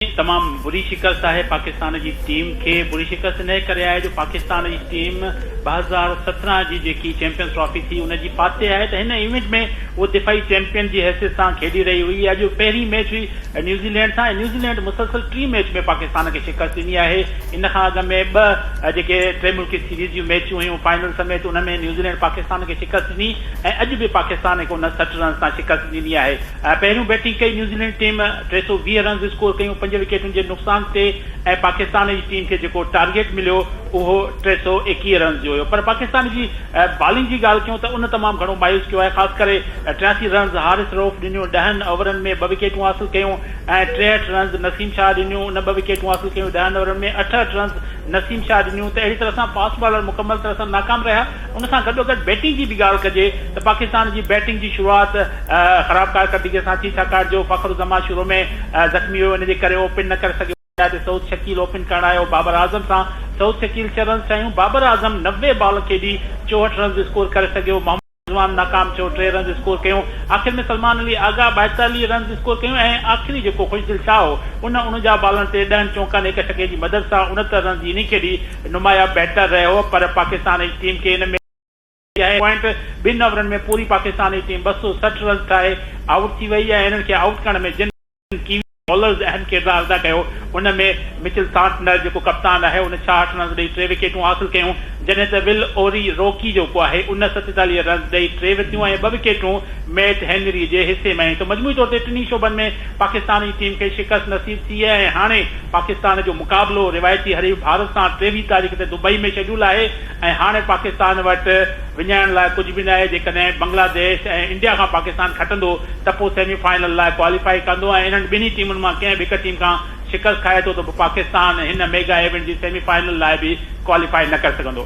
तमाम बुरी शिकस्त है पाकिस्तान की टीम के। बुरी शिकस्त इन करे है जो पाकिस्तान की टीम 2017 की जी चैंपियंस ट्रॉफी थी उनकी पाते है तो इन इवेंट में वो दिफाई चैंपियन की हैसियत से खेली रही हुई है। जो पहली मैच हुई न्यूजीलैंड से, न्यूजीलैंड मुसलसल 3 मैच में पाकिस्तान के शिकस्त दी है। इन अग में 2 टे मुल्की सीरीज जी मैच हुई फाइनल समेत उनमें न्यूजीलैंड पाकिस्तान के शिकस्त दी अज भी पाकिस्तान को 59 रन से शिकस्त दी है। पहलू बैटिंग कई न्यूजीलैंड टीम 320 रन स्कोर कयूं 5 विकेटुन के नुकसान से। पाकिस्तान की टीम के जो टारगेट मिलो वो 321 रन जो हो। पर पाकिस्तान की बॉलिंग की गाल क्यों तो उन तमाम घणो मायूस किया है। खास कर 83 रन हारिस रऊफ दिनों 10 ओवरन में 2 विकेटूं हासिल क्यों। 63 रन नसीम शाह दिनों उन 2 विकेटूं हासिल क्यों 10 ओवरन में। 68 रन नसीम शाह दिनों तो अड़ी तरह से फास्ट बॉलर मुकम्मल तरह से नाकाम रहा। उन गो बैटिंग की भी गाल कजे तो पाकिस्तान की बैटिंग की शुरुआत खराब कारकर्दगी से थी छाकाणि जो फखर जमा शुरू में जख्मी हो इन करे ओपन न कर सके। सऊद शकील ओपन करण आयो बाबर आजम से। सऊद शकील 6 रन चाहिए। बाबर आजम 90 बॉल खेडी 64 रन स्कोर कर सको। मोहम्मद नाकाम 3 रन स्कोर क्यों। आखिर में सलमान अली आगा 42 रन स्कोर क्यों। आखिरी जो खुशदिल शाह हो उन बॉलन से 10 चौका 1 छके की मदद से 69 रन की इन खेडी नुमाया बैटर रहो। पर पाकिस्तान की टीम के इन में पॉइंट 2 ओवरन में पूरी पाकिस्तान की टीम 260 रन ठाए आउट थी वही है। इनके आउट करण में जिन की बॉलर्स अहम किरदार अदा कयो उनमें मिचेल सांटनर जो कप्तान है उन 66 रन ॾेई 3 विकेटूं हासिल कयूं। जॾहिं त विल ओरी रोकी जो है उन 47 रन ॾेई 3 विकेटूं ऐं 2 विकेटूं मैट हेनरी के हिस्से में। तो मजमूई तौर ते 3 शोबन में पाकिस्तान की टीम के शिकस्त नसीब थी है। हाणे पाकिस्तान जो मुकाबलो रिवायती हरीफ भारत से 23 तारीख से दुबई में शेड्यूल है। हाणे पाकिस्तान वटि विञाइण लाइ कुछ भी ना है। जेकॾहिं बांग्लादेश इंडिया का पाकिस्तान खटंदो त पोइ सेमीफाइनल लाइ क्वालिफाई कंदो। इन बिन्ही टीमुनि मां कंहिं भी हिक टीम का शिकस्त खाए तो पाकिस्तान इन मेगा इवेंट की सेमीफाइनल लाइ भी क्वालिफाई न कर सघंदो।